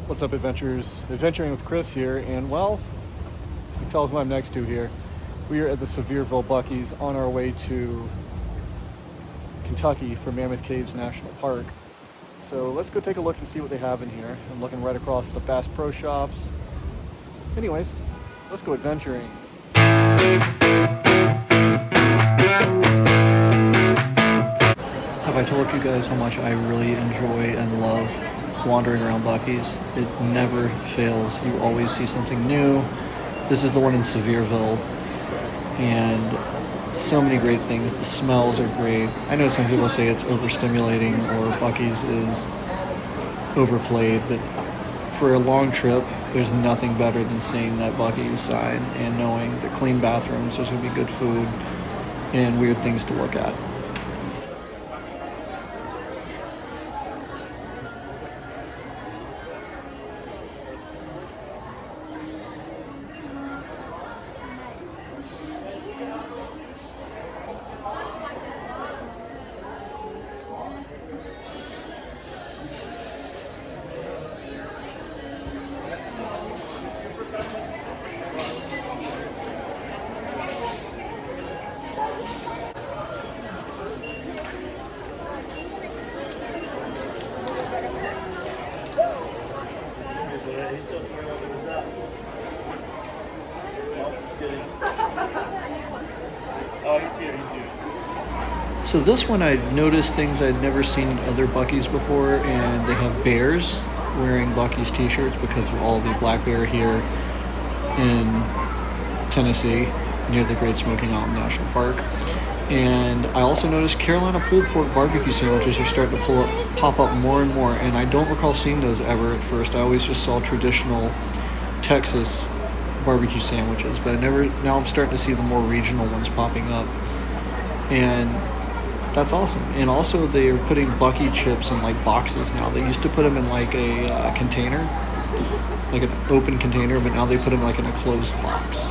What's up, adventurers? Adventuring with Chris here, and well, you can tell who I'm next to here. We are at the Sevierville Buc-ee's on our way to Kentucky for Mammoth Caves National Park. So let's go take a look and see what they have in here. I'm looking right across the Bass Pro Shops. Anyways, let's go adventuring. Have I told you guys how much I really enjoy and love wandering around Buc-ee's? It never fails. You always see something new. This is the one in Sevierville, and so many great things. The smells are great. I know some people say it's overstimulating or Buc-ee's is overplayed, but for a long trip, there's nothing better than seeing that Buc-ee's sign and knowing the clean bathrooms, there's going to be good food, and weird things to look at. So this one, I noticed things I'd never seen in other Buc-ee's before, and they have bears wearing Buc-ee's t-shirts because of all the black bear here in Tennessee near the Great Smoky Mountain National Park. And I also noticed Carolina pulled pork barbecue sandwiches are starting to pop up more and more, and I don't recall seeing those ever at first. I always just saw traditional Texas barbecue sandwiches, but now I'm starting to see the more regional ones popping up, and that's awesome. And also they're putting Buc-ee chips in like boxes now. They used to put them in like a container, like an open container, but now they put them like in a closed box.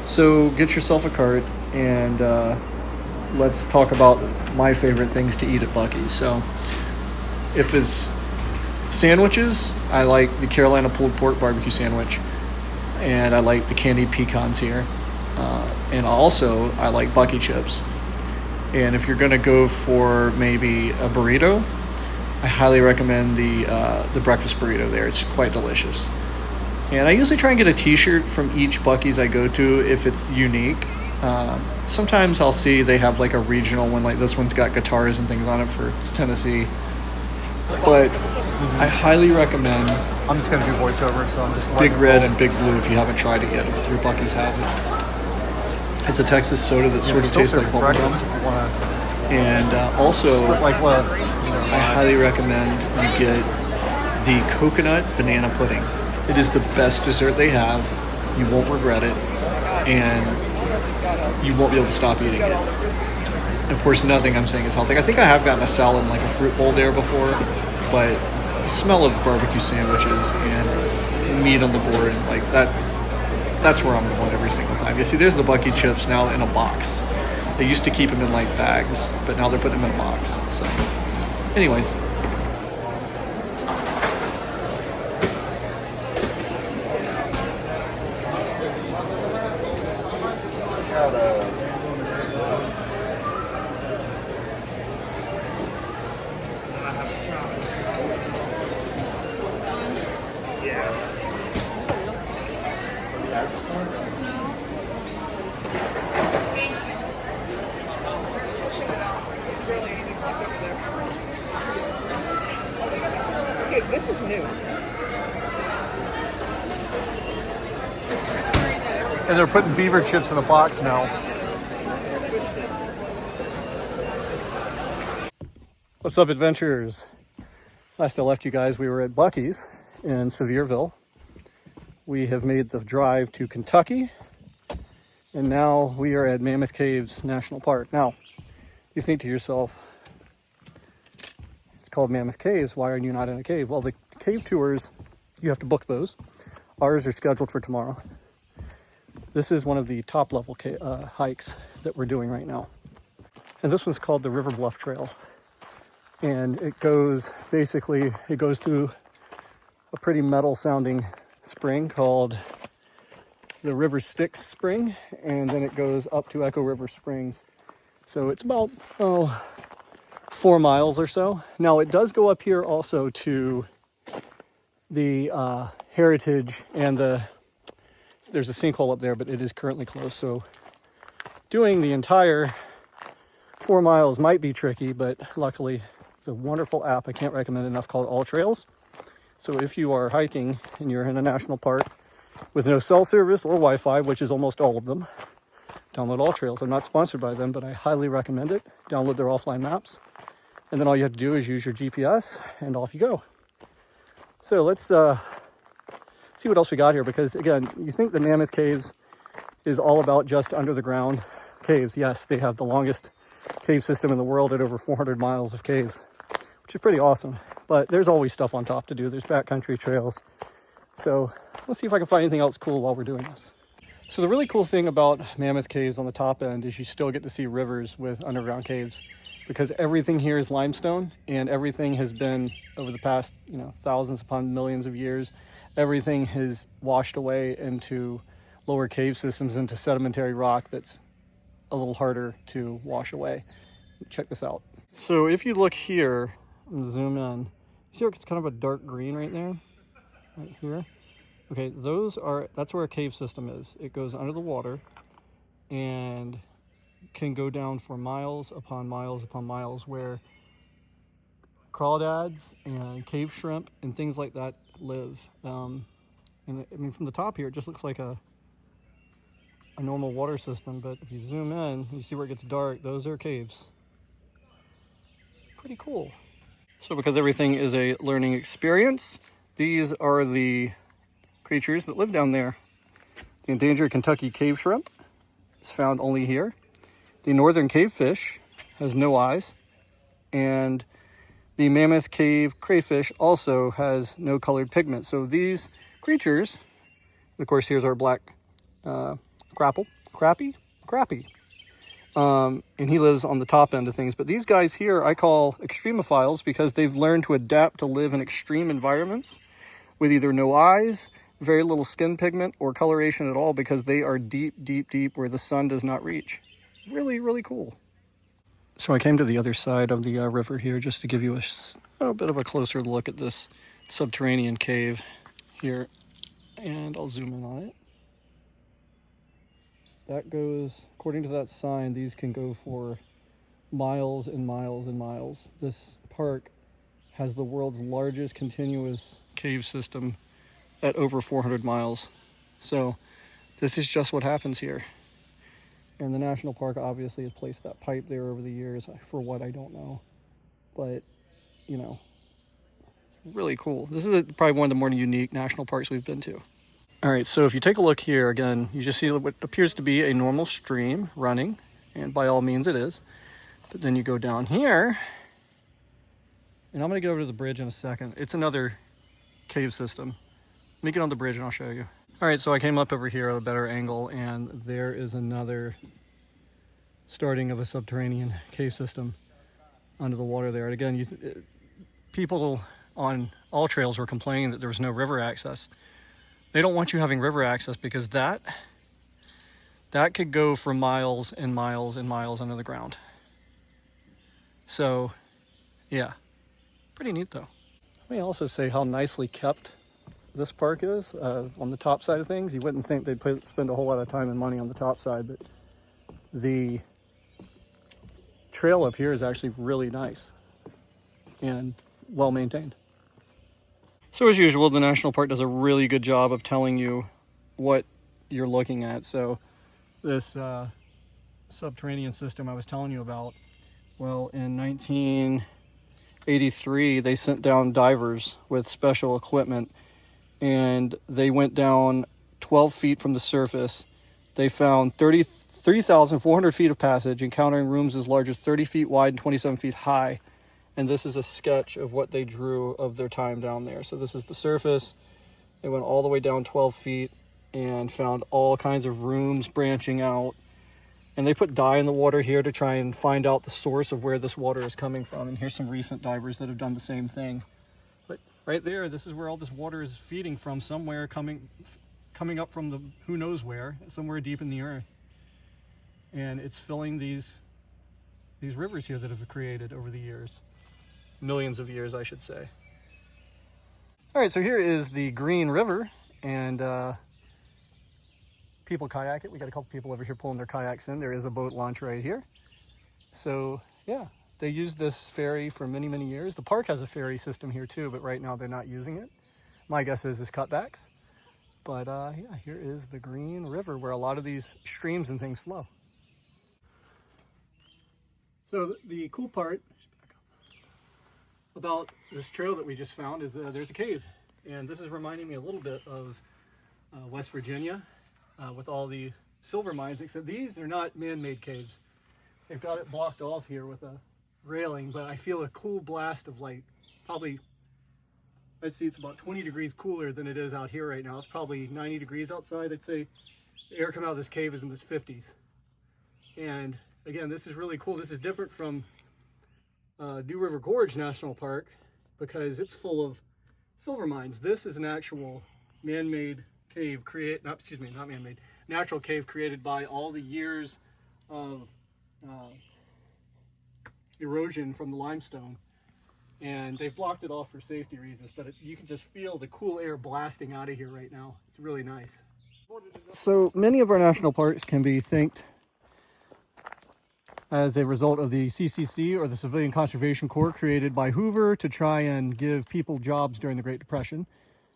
So get yourself a cart, and let's talk about my favorite things to eat at Buc-ee's. So if it's sandwiches, I like the Carolina pulled pork barbecue sandwich, and I like the candied pecans here. And also, I like Buc-ee chips. And if you're going to go for maybe a burrito, I highly recommend the breakfast burrito there. It's quite delicious. And I usually try and get a t-shirt from each Buc-ee's I go to if it's unique. Sometimes I'll see they have like a regional one, like this one's got guitars and things on it for Tennessee. But I highly recommend I'm just going to do voiceover, so I'm just Big Red and Big Blue if you haven't tried it yet, if your Buc-ee's has it. It's a Texas soda that sort of tastes like bubblegum. And also, I highly recommend you get the coconut banana pudding. It is the best dessert they have. You won't regret it, and you won't be able to stop eating it. And of course, nothing I'm saying is healthy. I think I have gotten a salad in like a fruit bowl there before, but the smell of barbecue sandwiches and meat on the board, like that's where I'm going every single time. You see, there's the Buc-ee chips now in a box. They used to keep them in like bags, but now they're putting them in a box. So, anyways. Okay, this is new. And they're putting beaver chips in a box now. What's up, adventurers? Last I left you guys, we were at Buc-ee's in Sevierville. We have made the drive to Kentucky, and now we are at Mammoth Caves National Park. Now, you think to yourself, it's called Mammoth Caves, why are you not in a cave? Well, the cave tours, you have to book those. Ours are scheduled for tomorrow. This is one of the top level hikes that we're doing right now. And this one's called the River Bluff Trail. And it goes through a pretty metal sounding spring called the River Styx Spring. And then it goes up to Echo River Springs. So it's about, 4 miles or so. Now it does go up here also to the Heritage and there's a sinkhole up there, but it is currently closed. So doing the entire 4 miles might be tricky, but luckily it's a wonderful app I can't recommend enough called All Trails. So if you are hiking and you're in a national park with no cell service or Wi-Fi, which is almost all of them, download All Trails. I'm not sponsored by them, but I highly recommend it. Download their offline maps. And then all you have to do is use your GPS and off you go. So let's see what else we got here, because again, you think the Mammoth Caves is all about just under the ground caves. Yes, they have the longest cave system in the world at over 400 miles of caves, which is pretty awesome. But there's always stuff on top to do. There's backcountry trails. So let's see if I can find anything else cool while we're doing this. So the really cool thing about Mammoth Caves on the top end is you still get to see rivers with underground caves, because everything here is limestone, and everything has been, over the past, thousands upon millions of years, everything has washed away into lower cave systems, into sedimentary rock that's a little harder to wash away. Check this out. So if you look here, I'm gonna zoom in. See where it's kind of a dark green right there? Right here? Okay, that's where a cave system is. It goes under the water and can go down for miles upon miles upon miles, where crawdads and cave shrimp and things like that live. And I mean, from the top here, it just looks like a normal water system, but if you zoom in, you see where it gets dark. Those are caves. Pretty cool. So because everything is a learning experience, these are the creatures that live down there. The endangered Kentucky cave shrimp is found only here. The northern cavefish has no eyes, and the mammoth cave crayfish also has no colored pigment. So these creatures, of course, here's our black crappie, and he lives on the top end of things. But these guys here I call extremophiles, because they've learned to adapt to live in extreme environments with either no eyes, very little skin pigment, or coloration at all, because they are deep, deep, deep where the sun does not reach. Really, really cool. So I came to the other side of the river here just to give you a bit of a closer look at this subterranean cave here, and I'll zoom in on it. That goes, according to that sign, these can go for miles and miles and miles. This park has the world's largest continuous cave system at over 400 miles. So this is just what happens here. And the national park obviously has placed that pipe there over the years. For what, I don't know. But, it's really cool. This is probably one of the more unique national parks we've been to. All right, so if you take a look here, again, you just see what appears to be a normal stream running, and by all means it is. But then you go down here, and I'm gonna get over to the bridge in a second. It's another cave system. Let me get on the bridge and I'll show you. All right, so I came up over here at a better angle, and there is another starting of a subterranean cave system under the water there. And again, people on All Trails were complaining that there was no river access. They don't want you having river access, because that that could go for miles and miles and miles under the ground. So yeah, pretty neat though. Let me also say how nicely kept this park is. On the top side of things, you wouldn't think they'd spend a whole lot of time and money on the top side, but the trail up here is actually really nice and well maintained. So as usual, the national park does a really good job of telling you what you're looking at. So this subterranean system I was telling you about, well, in 1983 they sent down divers with special equipment, and they went down 12 feet from the surface. They found 33,400 feet of passage, encountering rooms as large as 30 feet wide and 27 feet high. And this is a sketch of what they drew of their time down there. So this is the surface. They went all the way down 12 feet and found all kinds of rooms branching out. And they put dye in the water here to try and find out the source of where this water is coming from. And here's some recent divers that have done the same thing. But right there, this is where all this water is feeding from, somewhere coming up from the who knows where, somewhere deep in the earth. And it's filling these rivers here that have created over the years. Millions of years, I should say. All right, so here is the Green River, and people kayak it. We got a couple people over here pulling their kayaks in. There is a boat launch right here. So yeah, they used this ferry for many, many years. The park has a ferry system here too, but right now they're not using it. My guess is cutbacks. But yeah, here is the Green River where a lot of these streams and things flow. So the cool part about this trail that we just found is there's a cave, and this is reminding me a little bit of West Virginia with all the silver mines, except these are not man-made caves. They've got it blocked off here with a railing, but I feel a cool blast of light. Probably, I'd say it's about 20 degrees cooler than it is out here right now. It's probably 90 degrees outside. I'd say the air coming out of this cave is in the 50s. And again, this is really cool. This is different from New River Gorge National Park because it's full of silver mines. This is an actual man-made cave natural cave created by all the years of erosion from the limestone. And they've blocked it off for safety reasons, but you can just feel the cool air blasting out of here right now. It's really nice. So many of our national parks can be thanked as a result of the CCC, or the Civilian Conservation Corps, created by Hoover to try and give people jobs during the Great Depression.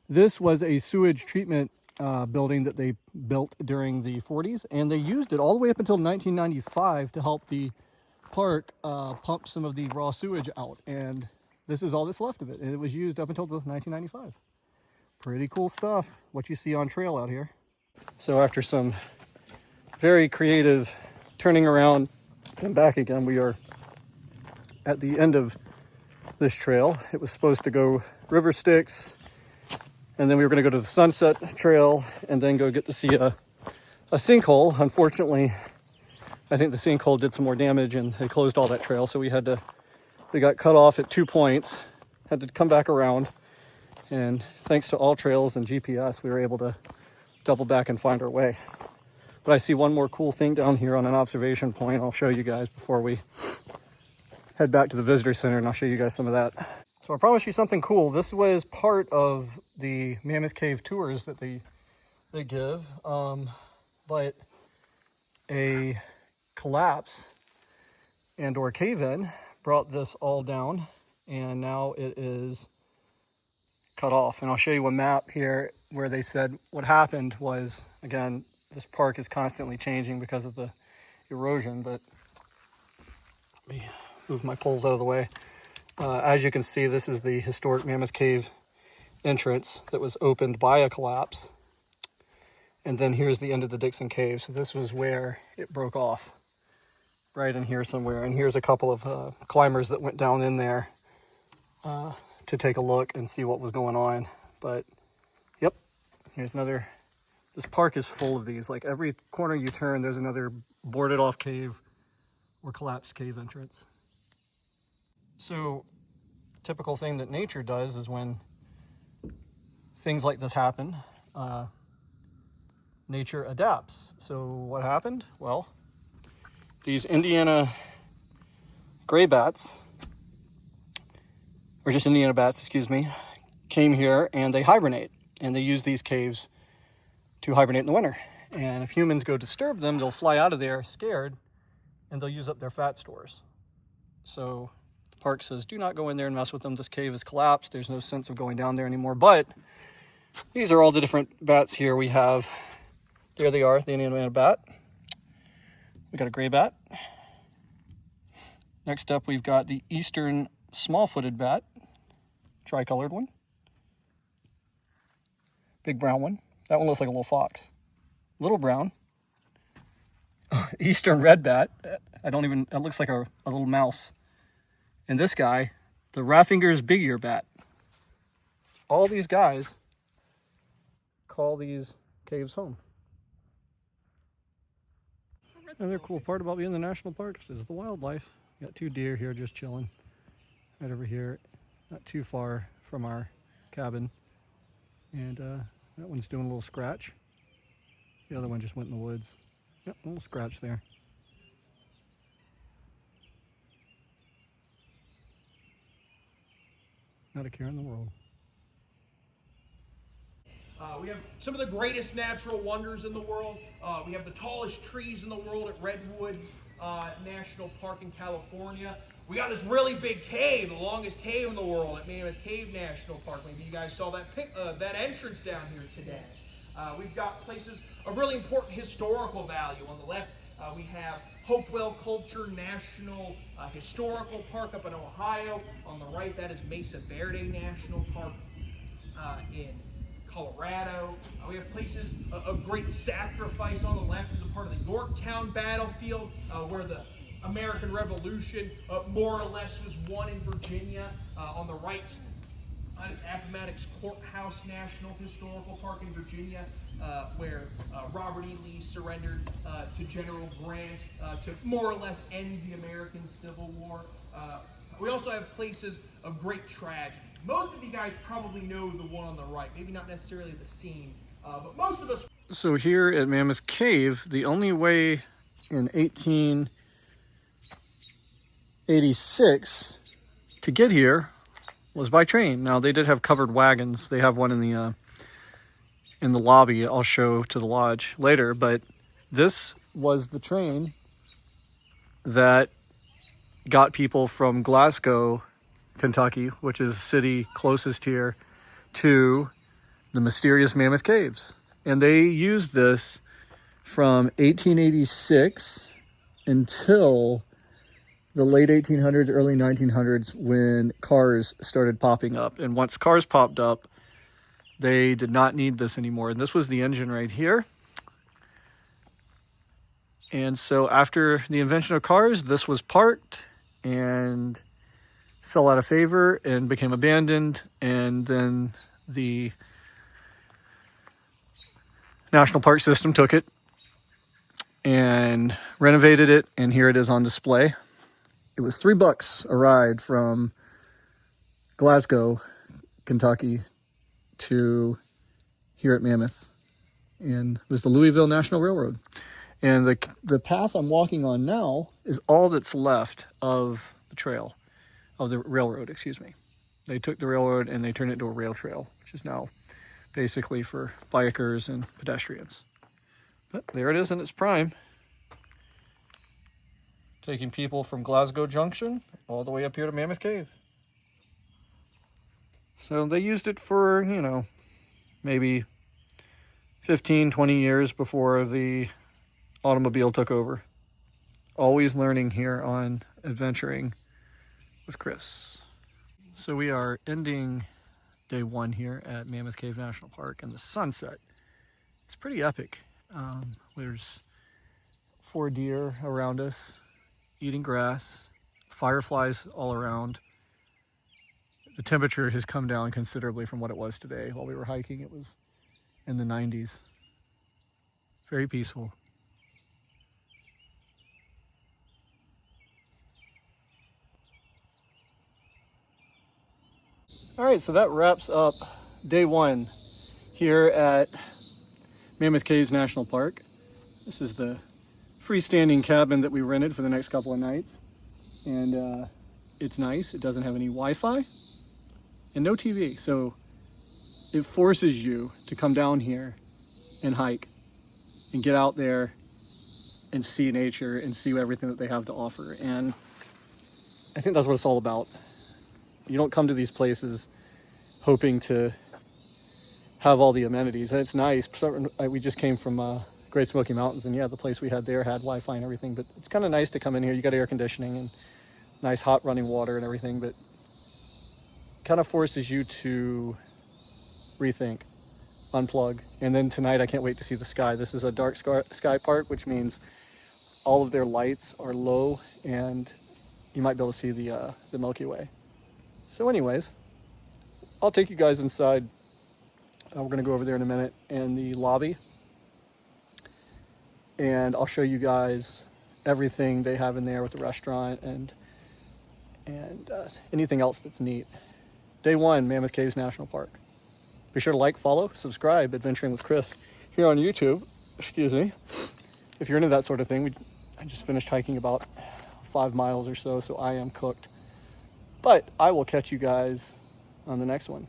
This was a sewage treatment building that they built during the 40s, and they used it all the way up until 1995 to help the park pump some of the raw sewage out, and this is all that's left of it. And it was used up until 1995. Pretty cool stuff, what you see on trail out here. So after some very creative turning around and back again, we are at the end of this trail. It was supposed to go River Styx, and then we were going to go to the Sunset Trail and then go get to see a sinkhole. Unfortunately, I think the sinkhole did some more damage and they closed all that trail, so we got cut off at 2 points, had to come back around, and thanks to All Trails and GPS, we were able to double back and find our way. But I see one more cool thing down here on an observation point I'll show you guys before we head back to the visitor center, and I'll show you guys some of that. So I promised you something cool. This was part of the Mammoth Cave tours that they give, but a collapse and or cave-in brought this all down, and now it is cut off. And I'll show you a map here where they said what happened was, again, this park is constantly changing because of the erosion, but let me move my poles out of the way. As you can see, this is the historic Mammoth Cave entrance that was opened by a collapse. And then here's the end of the Dixon Cave. So this was where it broke off, right in here somewhere. And here's a couple of climbers that went down in there to take a look and see what was going on. But yep, here's another. This park is full of these. Like every corner you turn, there's another boarded off cave or collapsed cave entrance. So typical thing that nature does is when things like this happen, nature adapts. So what happened? Well, these Indiana gray bats, or just Indiana bats, excuse me, came here and they hibernate. And they use these caves to hibernate in the winter. And if humans go disturb them, they'll fly out of there scared and they'll use up their fat stores. So the park says, do not go in there and mess with them. This cave is collapsed. There's no sense of going down there anymore. But these are all the different bats here we have. There they are, the Indiana bat. We got a gray bat. Next up, we've got the eastern small-footed bat, tricolored one. Big brown one. That one looks like a little fox. Little brown. Eastern red bat. It looks like a little mouse. And this guy, the Raffinger's big ear bat. All these guys call these caves home. Another cool part about being in the national parks is the wildlife. You got 2 deer here just chilling. Right over here, not too far from our cabin. And that one's doing a little scratch. The other one just went in the woods. Yep, a little scratch there. Not a care in the world. We have some of the greatest natural wonders in the world. We have the tallest trees in the world at Redwood National Park in California. We got this really big cave, the longest cave in the world at Mammoth Cave National Park. Maybe you guys saw that entrance down here today. We've got places of really important historical value. On the left, we have Hopewell Culture National Historical Park up in Ohio. On the right, that is Mesa Verde National Park in Colorado. We have places of great sacrifice. On the left is a part of the Yorktown battlefield where the American Revolution more or less was won in Virginia. On the right is Appomattox Courthouse National Historical Park in Virginia, where Robert E. Lee surrendered to General Grant to more or less end the American Civil War. We also have places of great tragedy. Most of you guys probably know the one on the right, maybe not necessarily the scene, but most of us. So here at Mammoth Cave, the only way in 1886 to get here was by train. Now they did have covered wagons. They have one in the lobby. I'll show to the lodge later, but this was the train that got people from Glasgow, Kentucky, which is the city closest here, to the mysterious Mammoth Caves. And they used this from 1886 until the late 1800s, early 1900s, when cars started popping up. And once cars popped up, they did not need this anymore. And this was the engine right here. And so after the invention of cars, this was parked and fell out of favor and became abandoned. And then the National Park System took it and renovated it. And here it is on display. It was $3 a ride from Glasgow, Kentucky to here at Mammoth. And it was the Louisville National Railroad. And the path I'm walking on now is all that's left of the trail, of the railroad, excuse me. They took the railroad and they turned it into a rail trail, which is now basically for bikers and pedestrians. But there it is in its prime. Taking people from Glasgow Junction all the way up here to Mammoth Cave. So they used it for, maybe 15, 20 years before the automobile took over. Always learning here on Adventuring with Chris. So we are ending day 1 here at Mammoth Cave National Park, and the sunset, it's pretty epic. There's 4 deer around us eating grass, fireflies all around. The temperature has come down considerably from what it was today. While we were hiking, it was in the 90s. Very peaceful. All right, so that wraps up day 1 here at Mammoth Caves National Park. This is the freestanding cabin that we rented for the next couple of nights. And it's nice. It doesn't have any Wi-Fi and no TV. So it forces you to come down here and hike and get out there and see nature and see everything that they have to offer. And I think that's what it's all about. You don't come to these places hoping to have all the amenities. And it's nice. We just came from Great Smoky Mountains, and yeah, the place we had there had Wi-Fi and everything, but it's kind of nice to come in here. You got air conditioning and nice hot running water and everything, but kind of forces you to rethink, unplug. And then tonight I can't wait to see the sky. This is a dark sky park, which means all of their lights are low and you might be able to see the Milky Way. So anyways, I'll take you guys inside. We're going to go over there in a minute in the lobby, and I'll show you guys everything they have in there with the restaurant and anything else that's neat. Day 1, Mammoth Caves National Park. Be sure to like, follow, subscribe, Adventuring with Chris here on YouTube. Excuse me. If you're into that sort of thing, I just finished hiking about 5 miles or so, so I am cooked. But I will catch you guys on the next one.